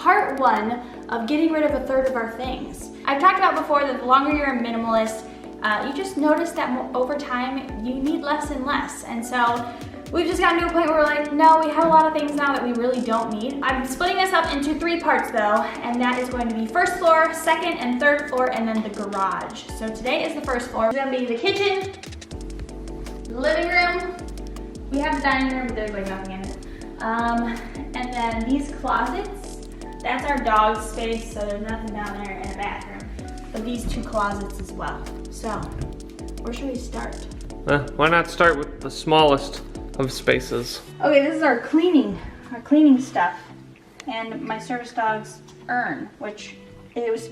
part one of getting rid of a third of our things. I've talked about before that the longer you're a minimalist, you just notice that over time you need less and less. And so we've just gotten to a point where we're like, no, we have a lot of things now that we really don't need. I'm splitting this up into 3 parts though, and that is going to be first floor, second and third floor, and then the garage. So today is the first floor. It's gonna be the kitchen, the living room. We have the dining room, but there's like nothing in it. And then these closets, that's our dog space, so there's nothing down there, in a bathroom. But these 2 closets as well. So, where should we start? Why not start with the smallest of spaces? Okay, this is our cleaning stuff. And my service dog's urn, which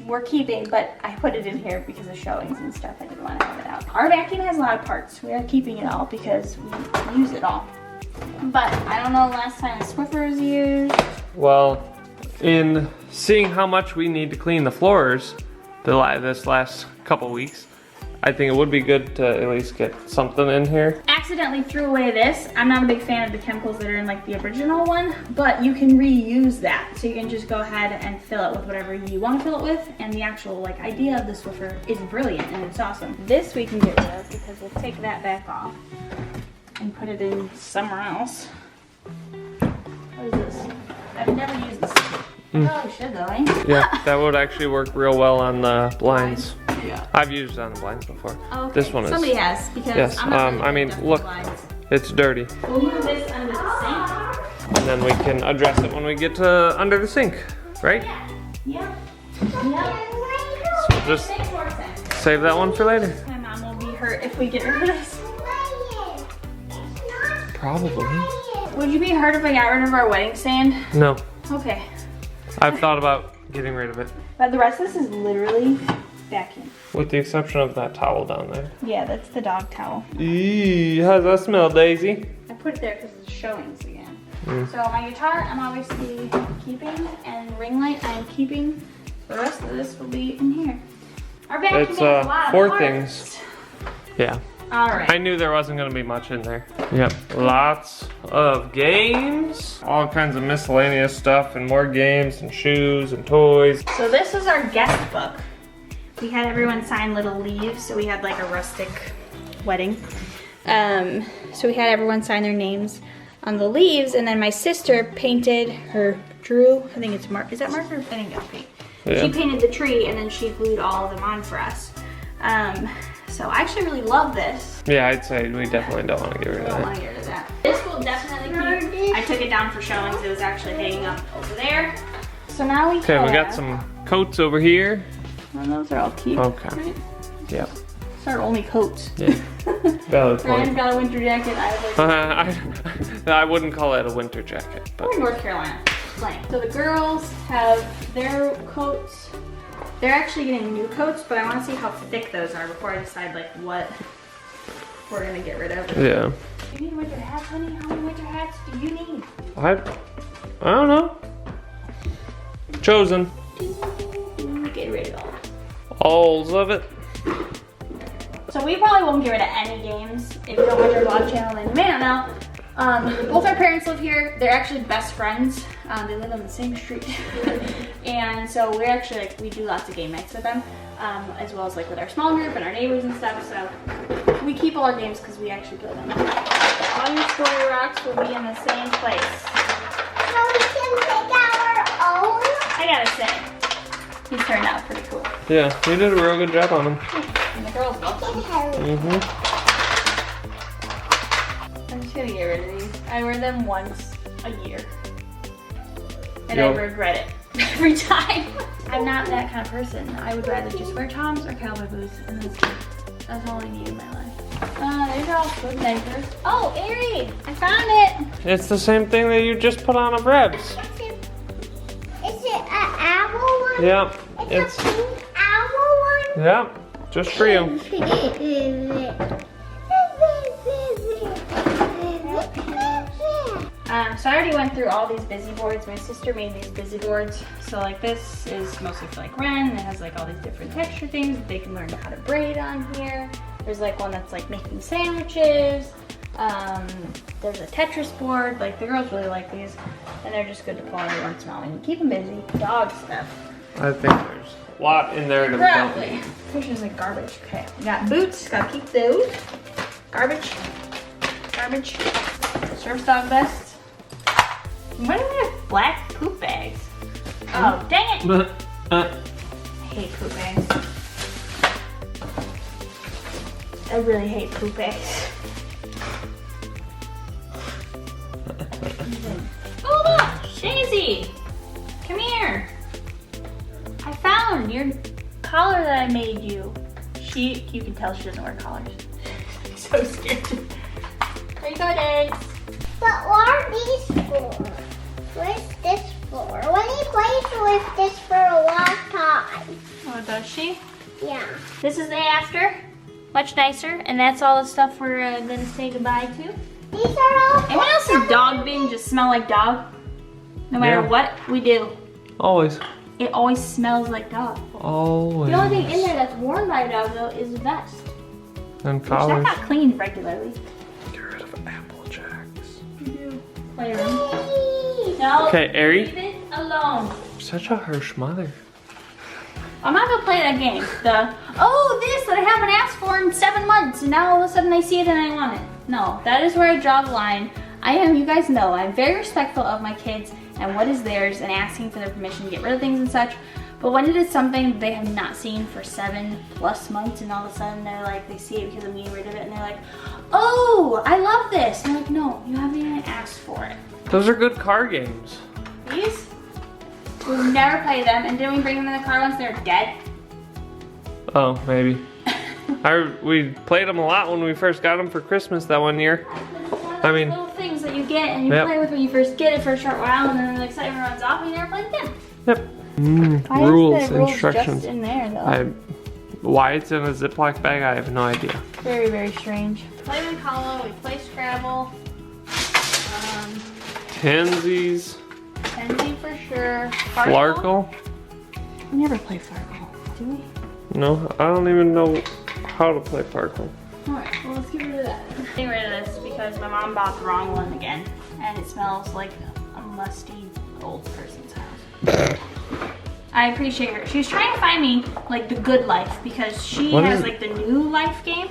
we're keeping, but I put it in here because of showings and stuff. I didn't want to have it out. Our vacuum has a lot of parts. We are keeping it all because we use it all. But I don't know the last time the Swiffer was used. Well, in seeing how much we need to clean the floors this last couple weeks, I think it would be good to at least get something in here. Accidentally threw away this. I'm not a big fan of the chemicals that are in like the original one, but you can reuse that. So you can just go ahead and fill it with whatever you want to fill it with, and the actual like idea of the Swiffer is brilliant and it's awesome. This we can get rid of because we'll take that back off and put it in somewhere else. What is this? I've never used this. I probably should though, eh? Yeah, that would actually work real well on the blinds. Yeah. I've used it on the blinds before. Okay. This one is. Somebody has, because yes. I'm not really I mean, good at look, blinds. it's dirty. We'll move this under the sink. And then we can address it when we get to under the sink, right? Yeah. Yep. So just Makes more sense. save that one for later. My mom will be hurt if we get rid of this. Probably. Would you be hurt if I got rid of our wedding sand? No. Okay. I've thought about getting rid of it. But the rest of this is literally vacuum. With the exception of that towel down there. Yeah, that's the dog towel. Eee, how's that smell, Daisy? I put it there because it's showings again. So my guitar I'm obviously keeping, and ring light I'm keeping. The rest of this will be in here. Our vacuum It's has a lot of 4 parts. things. Yeah. Alright. I knew there wasn't gonna be much in there. Yep. Lots of games, all kinds of miscellaneous stuff, and more games and shoes and toys. So this is our guest book. We had everyone sign little leaves, so we had like a rustic wedding. So we had everyone sign their names on the leaves, and then my sister drew, I think it's is that marker? I think that's paint. Yeah. She painted the tree, and then she glued all of them on for us. So I actually really love this. Yeah, I'd say we definitely don't want to get rid I of don't that. want to get rid of that. This will definitely keep. I took it down for showings. It was actually hanging up over there. So now we Okay, we got some coats over here. Well, those are all cute. Okay. Right? Yep. It's our only coats. Yeah. Valid Ryan's point. got a winter jacket. I have like I wouldn't call it a winter jacket, but we're in North Carolina. Playing. So the girls have their coats. They're actually getting new coats, but I want to see how thick those are before I decide like what we're gonna get rid of. yeah. You need winter hats, honey? How many winter hats do you need? I don't know. Chosen. Get rid of All of it. So we probably won't get rid of any games. If you don't watch our vlog channel, then you may not know. Both our parents live here. They're actually best friends. They live on the same street. And so we're actually like, we do lots of game nights with them, as well as like with our small group and our neighbors and stuff. So we keep all our games because we actually play them. All your story rocks will be in the same place. So we can take our own? I gotta say, these turned out pretty cool. Yeah, you did a real good job on them. And the girls love them. I'm just gonna get rid of these. I wear them once a year. And I regret it every time. I'm not that kind of person. I would rather just wear Toms or cowboy boots, and that's all I need in my life. These are all good diapers. Oh, Ari, I found it. It's the same thing that you just put on a Rebs. Is it an owl one? Yep. It's a pink owl one? Yep. Just for you. So I already went through all these busy boards. My sister made these busy boards. So like this is mostly for like Ren. It has like all these different texture things that they can learn how to braid on here. There's like one that's like making sandwiches. There's a Tetris board. Like the girls really like these, and they're just good to pull every once in a while. And keep them busy. Dog stuff. I think there's a lot in there to Probably. There's like garbage. Okay. We got boots. Gotta keep those. Garbage. Garbage. Service dog vest. Why do we have black poop bags? Oh, dang it! I hate poop bags. I really hate poop bags. Oh look, Shazy! Come here. I found your collar that I made you. You can tell she doesn't wear collars. So scared. There you go, Dags. But what are these for? What's this for? Winnie plays with this for a long time. Oh, does she? Yeah. This is the after. Much nicer. And that's all the stuff we're gonna say goodbye to. These are all. Anyone else's dog bin just smell like dog? No matter Yeah. what we do, Always. it always smells like dog. Always. The only thing in there that's worn by a dog though is the vest. And Which I collars. got cleaned regularly. Get rid of Apple Jacks. Playroom. No, Okay, Ari. leave it alone. Such a harsh mother. I'm not gonna play that game. This that I haven't asked for in 7 months, and now all of a sudden I see it and I want it. No, that is where I draw the line. You guys know, I'm very respectful of my kids and what is theirs and asking for their permission to get rid of things and such. But when it is something they have not seen for 7+ months and all of a sudden they see it because I'm getting rid of it and they're like, oh, I love this. And I'm like, no, you haven't even asked for it. Those are good car games. These? We'll never play them, and didn't we bring them in the car once they're dead? Oh, maybe. We played them a lot when we first got them for Christmas that one year. I mean, little things that you get and you play with when you first get it for a short while, and then the excitement runs off and you never play it again. Yep. Rules, instructions. Just in there though. Why it's in a Ziploc bag, I have no idea. Very, very strange. Play with Hollow, we play Scrabble. Tensies. Tenzi for sure. Flarkle. We never play Farkle, do we? No, I don't even know how to play Flarkle. Alright, well let's get rid of that. Getting rid of this because my mom bought the wrong one again. And it smells like a musty old person's house. I appreciate her. She was trying to find me like the good life because she has like the new life game.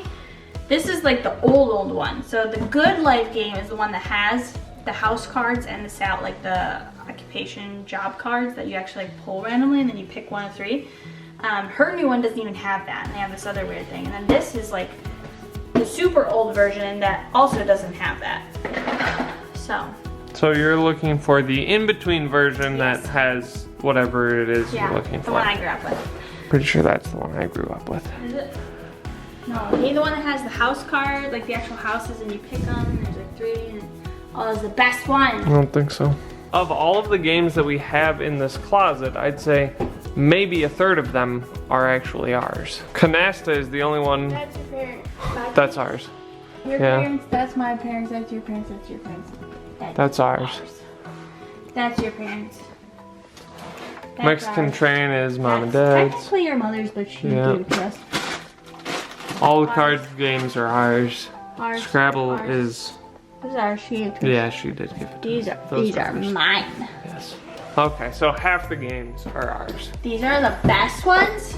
This is like the old one. So the good life game is the one that has the house cards and the occupation job cards that you actually pull randomly and then you pick 1 of 3. Her new one doesn't even have that, and they have this other weird thing. And then this is like the super old version that also doesn't have that. So you're looking for the in-between version that has whatever it is you're looking for. The one I grew up with. Pretty sure that's the one I grew up with. Is it? No, you need the one that has the house card, like the actual houses, and you pick them, and there's like 3, and it's the best one. I don't think so. Of all of the games that we have in this closet, I'd say maybe 1/3 of them are actually ours. Canasta is the only one That's your parents. that's ours. Your parents, that's my parents, that's your parents, that's your parents. That's ours. That's your parents. That's Mexican ours. Train is mom and That's dad's. technically your mother's, but she gave it to us. All the card games are ours. Ours. Scrabble Ours. is. This is ours. She gave it to us. Yeah, she did give it. These are covers. mine. Yes. Okay, so half the games are ours. These are the best ones.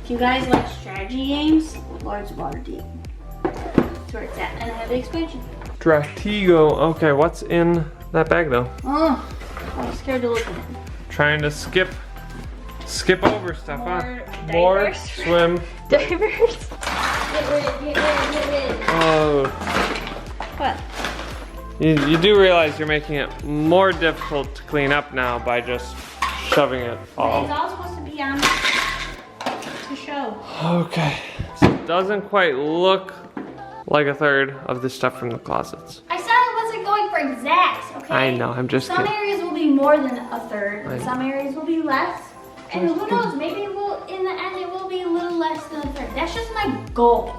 If you guys like strategy games, Lords of Waterdeep. That's where it's at. And I have the expansion. Stratego. Okay, what's in that bag though? Oh, I'm scared to look at it. Trying to skip over stuff, huh? More More diapers. swim. Divers. Get rid. Oh, What? you do realize you're making it more difficult to clean up now by just shoving it It's all. all supposed to be on to show. Okay, so it doesn't quite look like 1/3 of the stuff from the closets. I said I wasn't going for exacts, okay? I know, I'm just Some kidding. areas will be more than 1/3, and I know. some areas will be less. And Just who knows, maybe it will, in the end, it will be a little less than 1/3. That's just my goal.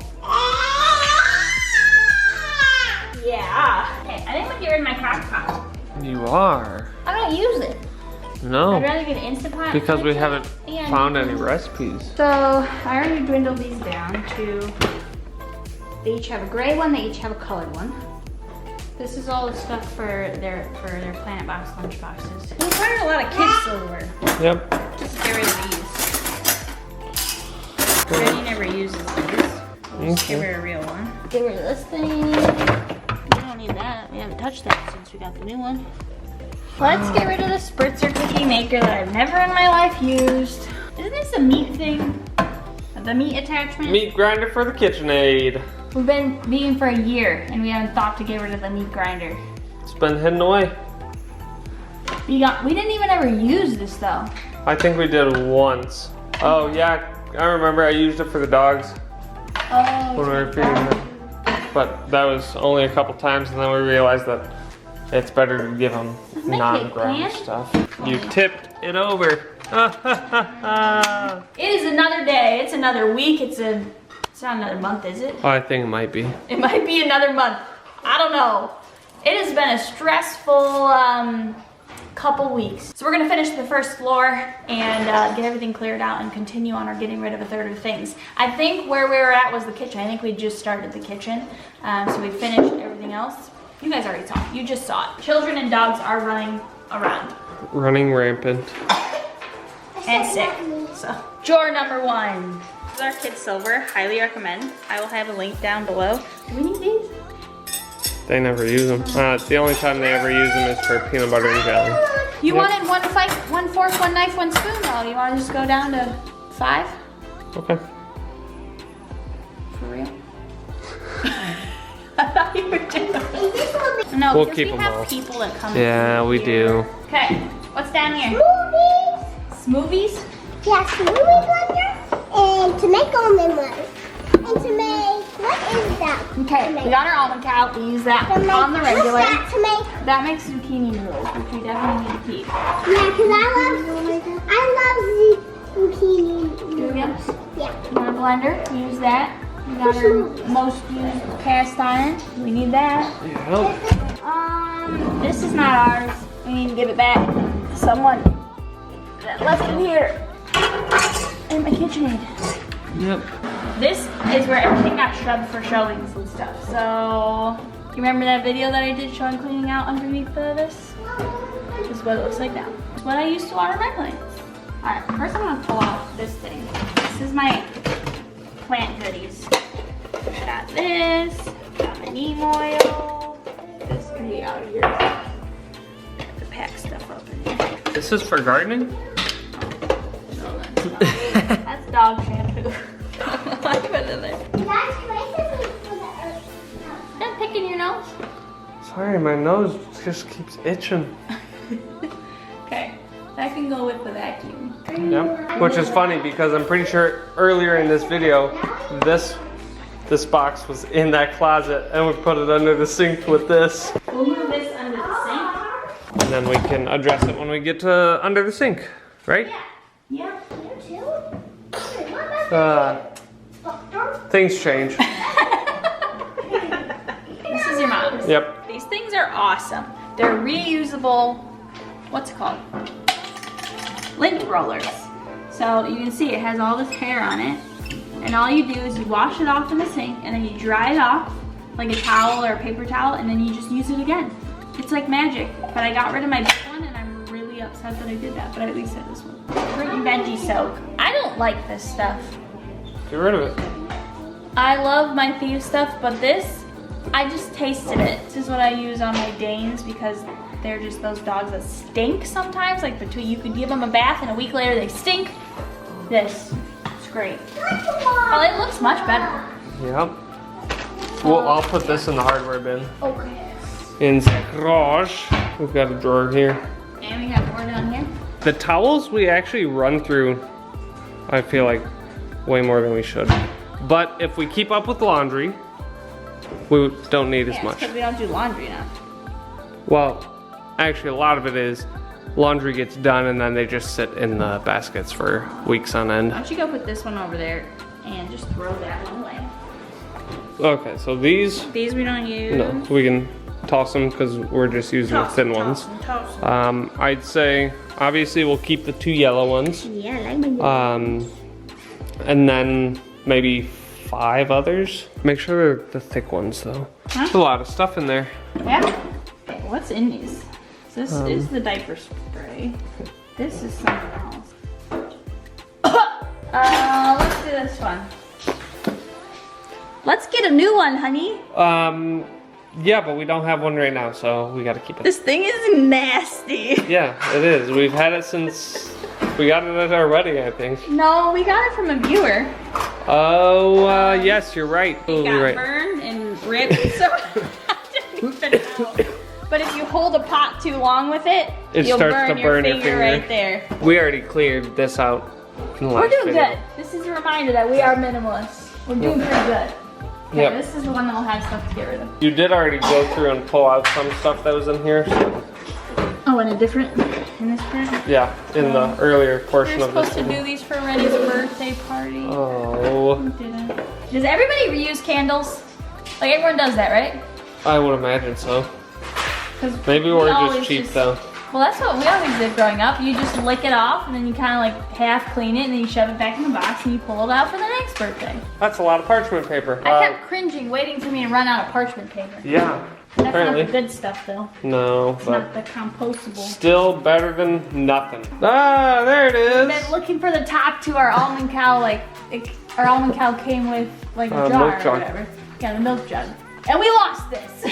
Yeah. Okay, I think I'm gonna get rid of my crock pot. You are? I don't use it. No. I'd rather get an Instant Pot. Because we haven't and- found any recipes. So I already dwindled these down to, they each have a gray one, they each have a colored one. This is all the stuff for their Planet Box lunch boxes. We find a lot of kids silverware. Yep. Just get rid of these. Jenny never uses these. Just get rid of a real one. Get rid of this thing. We don't need that. We haven't touched that since we got the new one. Let's get rid of the spritzer cookie maker that I've never in my life used. Isn't this a meat thing? The meat attachment? Meat grinder for the KitchenAid. We've been vegan for a year and we haven't thought to get rid of the meat grinder. It's been hidden away. We didn't even ever use this though. I think we did once. Oh yeah, I remember I used it for the dogs Oh. when we were feeding them. But that was only a couple times and then we realized that it's better to give them my non-ground cake pan? stuff. You tipped it over. It is another day. It's another week. It's not another month, is it? Oh, I think it might be. It might be another month. I don't know. It has been a stressful couple weeks. So we're gonna finish the first floor and get everything cleared out and continue on our getting rid of a third of things. I think where we were at was the kitchen. I think we just started the kitchen. So we finished everything else. You guys already saw it. You just saw it. Children and dogs are running around. Running rampant. And sick. So, drawer number 1. This is our kids silver. Highly recommend. I will have a link down below. Do we need these? They never use them. The only time they ever use them is for peanut butter and jelly. You wanted 1 fork, 1 knife, 1 spoon though. You want to just go down to 5? Okay. For real? I thought you were doing. No, We'll because keep we them have all. people that come. Yeah, we do. Okay, what's down here? Movies. Smoothies? Yeah, smoothie blender and to make almond ones. And to make, what is that? Okay, we got our almond cow. We use that To make, on the regular. What's that to make? That makes zucchini noodles, which we definitely need to keep. Yeah, because I love zucchini Do it noodles. again? Yeah. You want a blender? Use that. We got our most used cast iron. We need that. Yeah. This is not ours. We need to give it back to someone that left it here in my KitchenAid. Yep. This is where everything got shoved for showings and stuff. So, you remember that video that I did showing cleaning out underneath this? This is what it looks like now. It's what I used to water my plants. Alright, first I'm gonna pull off this thing. This is my plant goodies. Got this, got my neem oil. This can be out of here. I have to pack stuff up in here. This is for gardening? No, that's not. That's dog shampoo. I put it in there. That's places for the earth. Stop picking your nose. Sorry, my nose just keeps itching. Okay, that can go with the vacuum. Yep. Which is funny because I'm pretty sure earlier in this video, this box was in that closet and we put it under the sink with this. We'll move this under the sink. And then we can address it when we get to under the sink, right? Yeah. You too? What about Things change. This is your mom's. Yep. These things are awesome. They're reusable, what's it called? Lint rollers. So you can see it has all this hair on it. And all you do is you wash it off in the sink and then you dry it off like a towel or a paper towel and then you just use it again. It's like magic. But I got rid of my big one and I'm really upset that I did that, but I at least had this one. Fruit and veggie soak. I don't like this stuff. Get rid of it. I love my Thieves stuff, but this, I just tasted it. This is what I use on my Danes because they're just those dogs that stink sometimes. Like you could give them a bath and a week later they stink. This, it's great. Well, it looks much better. Yep. Well, I'll put this in the hardware bin. Okay. In the garage. We've got a drawer here. And we have more down here. The towels we actually run through, I feel like, way more than we should. But if we keep up with laundry, we don't need as much. Because we don't do laundry enough. Well, actually a lot of it is laundry gets done and then they just sit in the baskets for weeks on end. Why don't you go put this one over there and just throw that one away. Okay, so these These we don't use. no, we can toss them because we're just using the thin ones. Toss them. I'd say obviously we'll keep the 2 yellow ones. Yeah, I like my And then maybe 5 others. Make sure they're the thick ones though. Huh? There's a lot of stuff in there. Yeah. Okay, what's in these? This is the diaper spray. This is something else. Let's do this one. Let's get a new one, honey. Yeah, but we don't have one right now, so we gotta keep it. This thing is nasty. Yeah, it is. We've had it since we got it at our wedding, I think. No, we got it from a viewer. Oh, yes, you're right. It Totally got right. burned and ripped, so I didn't even know. But if you hold a pot too long with it, you'll starts to burn your finger right there. We already cleared this out in the We're last doing video. good. This is a reminder that we are minimalists. We're doing pretty good. Okay, Yep. this is the one that will have stuff to get rid of. You did already go through and pull out some stuff that was in here. So Oh, in this part? yeah, in the earlier portion You're of this supposed to video. do these for Reddy's birthday party. Oh, Who didn't? Does everybody reuse candles? Like everyone does that, right? I would imagine so. 'Cause Maybe we we're always just cheap though. Well, that's what we always did growing up. You just lick it off and then you kind of like half clean it and then you shove it back in the box and you pull it out for the next birthday. That's a lot of parchment paper. I kept cringing, waiting for me to run out of parchment paper. Yeah, That's apparently. not the good stuff though. No, It's but not the compostable. still better than nothing. Ah, there it I've is. been looking for the top to our almond cow, our almond cow came with like a jar milk or jug. whatever. Yeah, the milk jug. And we lost this.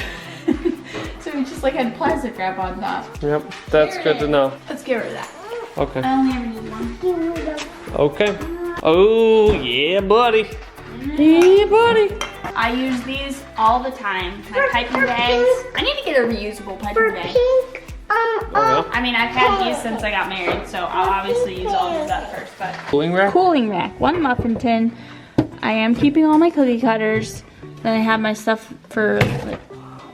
So we just like had plastic wrap on top. Yep, that's Here it good to is. know. Let's get rid of that. Okay. I only ever need one. Okay. Oh, yeah, buddy. Yeah, buddy. I use these all the time. My piping bags. I need to get a reusable piping bag. Pink. Oh, I mean, I've had these since I got married, so I'll obviously use all of that first. But cooling rack? cooling rack, one muffin tin. I am keeping all my cookie cutters. Then I have my stuff for like,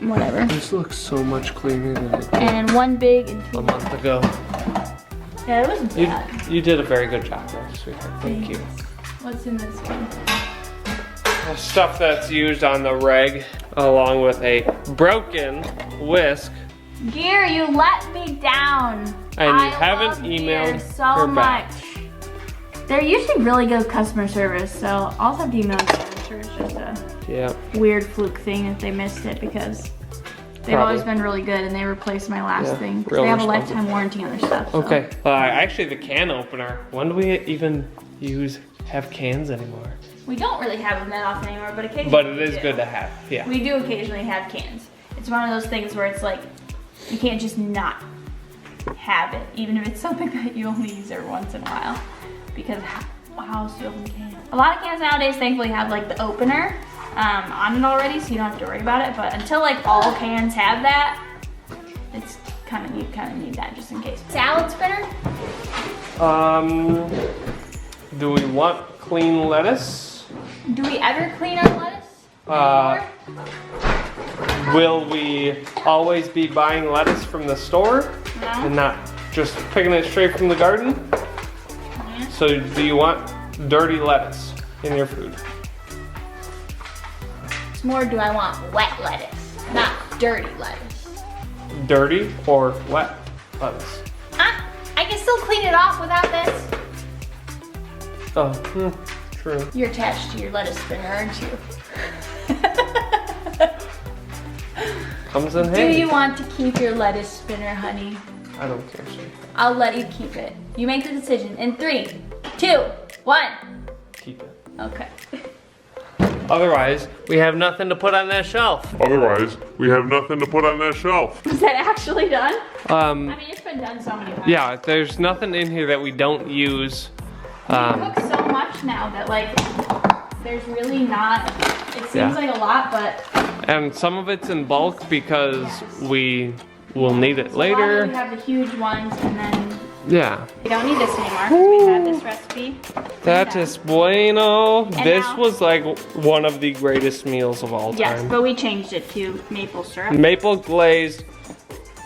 whatever. This looks so much cleaner than it did And one big and a two. month ago. Yeah, it wasn't bad. You did a very good job there, sweetheart. Thank you. What's in this one? Stuff that's used on the reg, along with a broken whisk. Gear, you let me down. And you I haven't love emailed Gear so her back. much. They're usually really good customer service, so I'll have to email the service. It's just a Yeah. weird fluke thing that they missed it because they've Probably. always been really good and they replaced my last Yeah, thing. 'Cause real they have a responsive. lifetime warranty on their stuff. So. Okay. Actually, the can opener. When do we even have cans anymore? We don't really have them that often anymore, but occasionally But it we is do. good to have. Yeah. We do occasionally have cans. It's one of those things where it's like, you can't just not have it, even if it's something that you only use every once in a while. Because how else do you open cans? A lot of cans nowadays thankfully have like the opener on it already, so you don't have to worry about it. But until like all cans have that, it's you kind of need that just in case. Salad spinner? Do we want clean lettuce? Do we ever clean our lettuce anymore? Will we always be buying lettuce from the store No. and not just picking it straight from the garden? Yeah. So do you want dirty lettuce in your food? It's more, do I want wet lettuce, not dirty lettuce? Dirty or wet lettuce? I can still clean it off without this. Oh, true. You're attached to your lettuce spinner, aren't you? Comes in Do handy. you want to keep your lettuce spinner, honey? I don't care, sweetie. I'll let you keep it. You make the decision in 3, 2, 1. Keep it. Okay. Otherwise, we have nothing to put on that shelf. Otherwise, we have nothing to put on that shelf. Is that actually done? I Um, mean, it's been done so many times. yeah, there's nothing in here that we don't use. We cook so much now that like, there's really not, it seems Yeah. like a lot, but And some of it's in bulk because we will need it a lot of later. we have the huge ones and then Yeah. we don't need this anymore because we had this recipe. That is bueno. This now- was like one of the greatest meals of all Yes, time. but we changed it to maple syrup. Maple glazed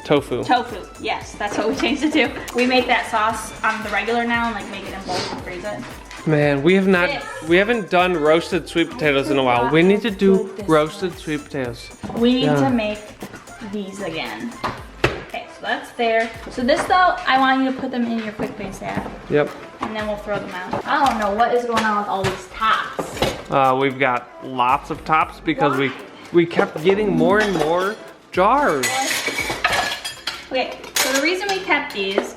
tofu. Tofu, yes, that's what we changed it to. We make that sauce on the regular now and like make it in bulk and freeze it. Man, we haven't done roasted sweet potatoes in a while. We need to do roasted sweet potatoes. We need Yeah. to make these again. Okay, so that's there. So this though, I want you to put them in your quick base app Yep. and then we'll throw them out. I don't know what is going on with all these tops. We've got lots of tops because we kept getting more and more jars. Okay, so the reason we kept these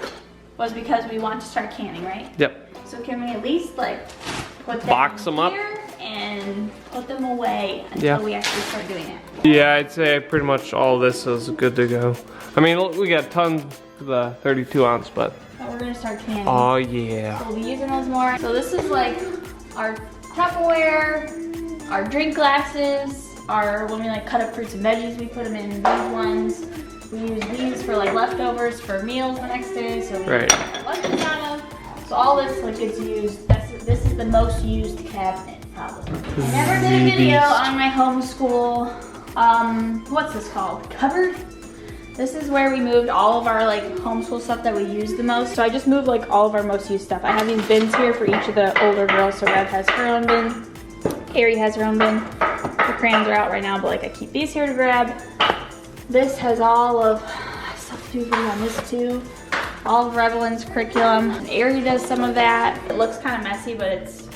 was because we want to start canning, right? Yep. So can we at least like put them Box them up here and put them away until we actually start doing it? Yeah, I'd say pretty much all this is good to go. I mean, we got tons of the 32 ounce, but. So we're gonna start canning. Oh yeah. So we'll be using those more. So this is like our Tupperware, our drink glasses, when we like cut up fruits and veggies, we put them in these ones. We use these for like leftovers for meals the next day, so we make our lunches out of. So all this like gets used. This is the most used cabinet probably. I never did a video on my homeschool, what's this called? Cupboard? This is where we moved all of our like homeschool stuff that we use the most. So I just moved like all of our most used stuff. I have these bins here for each of the older girls. So Rev has her own bin, Ari has her own bin. The crayons are out right now, but like I keep these here to grab. This has all of, stuff to do on this too. All of Revelyn's curriculum. Ari does some of that. It looks kind of messy, but it's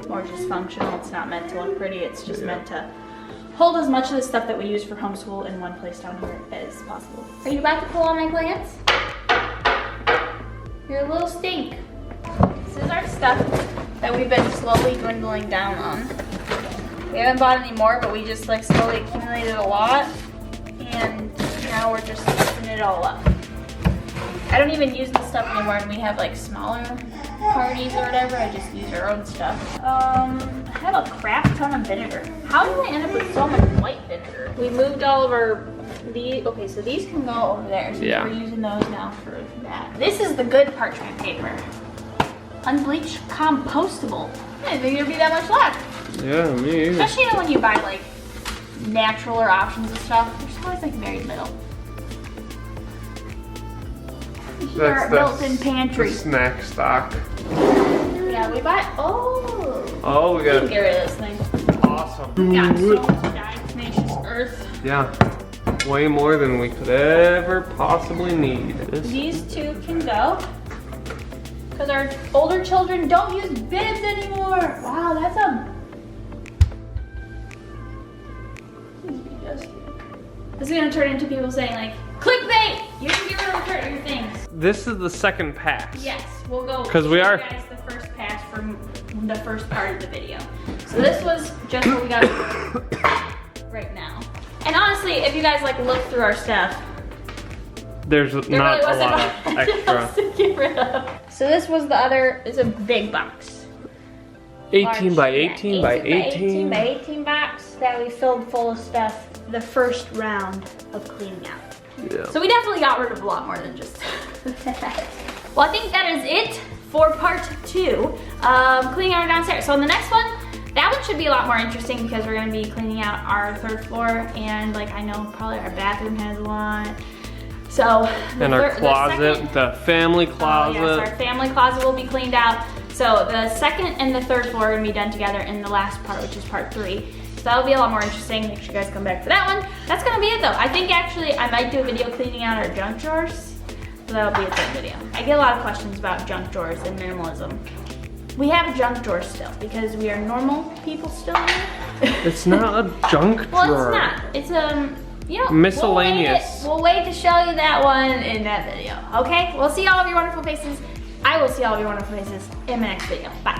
more just functional. It's not meant to look pretty. It's just meant to hold as much of the stuff that we use for homeschool in one place down here as possible. Are you about to pull all my plants? You're a little stink. This is our stuff that we've been slowly dwindling down on. We haven't bought any more, but we just like slowly accumulated a lot. And now we're just stuffing it all up. I don't even use this stuff anymore when we have like smaller parties or whatever. I just use our own stuff. I have a crap ton of vinegar. How did I end up with so much white vinegar? We moved all of our, okay, so these can go over there. So we're using those now for that. This is the good parchment paper. Unbleached compostable. I didn't think there'd be that much left. Yeah, me either. Especially when you buy like naturaler options and stuff. There's always like very little. Here, built-in pantry. The snack stock. Yeah, we bought. Oh, we got. Get rid of this thing. Awesome. We got so much diatomaceous earth. Yeah, way more than we could ever possibly need. These two can go because our older children don't use bibs anymore. Wow, that's a. This is gonna turn into people saying like, clickbait! You can get rid of your things. This is the second pass. Yes, we'll go. Because we are. You guys the first pass from the first part of the video. So this was just what we got right now. And honestly, if you guys like look through our stuff, there's there not really a wasn't lot much of extra. else to get rid of. So this was the other. It's a big box. 18 by 18 by 18. 18 by 18 box that we filled full of stuff the first round of cleaning out. Yeah. So we definitely got rid of a lot more than just that. Well, I think that is it for part 2 of cleaning out our downstairs. So in the next one, that one should be a lot more interesting because we're gonna be cleaning out our 3rd floor and like I know probably our bathroom has a lot. So and our closet, the family closet. Yes, our family closet will be cleaned out. So the 2nd and the 3rd floor are gonna be done together in the last part, which is part 3. So that'll be a lot more interesting. Make sure you guys come back for that one. That's gonna be it though. I think actually I might do a video cleaning out our junk drawers. So that'll be its own video. I get a lot of questions about junk drawers and minimalism. We have junk drawers still because we are normal people still here. It's not a junk drawer. Well, it's not. It's you know, miscellaneous. We'll wait to show you that one in that video. Okay? We'll see all of your wonderful faces. I will see all of your wonderful faces in my next video. Bye.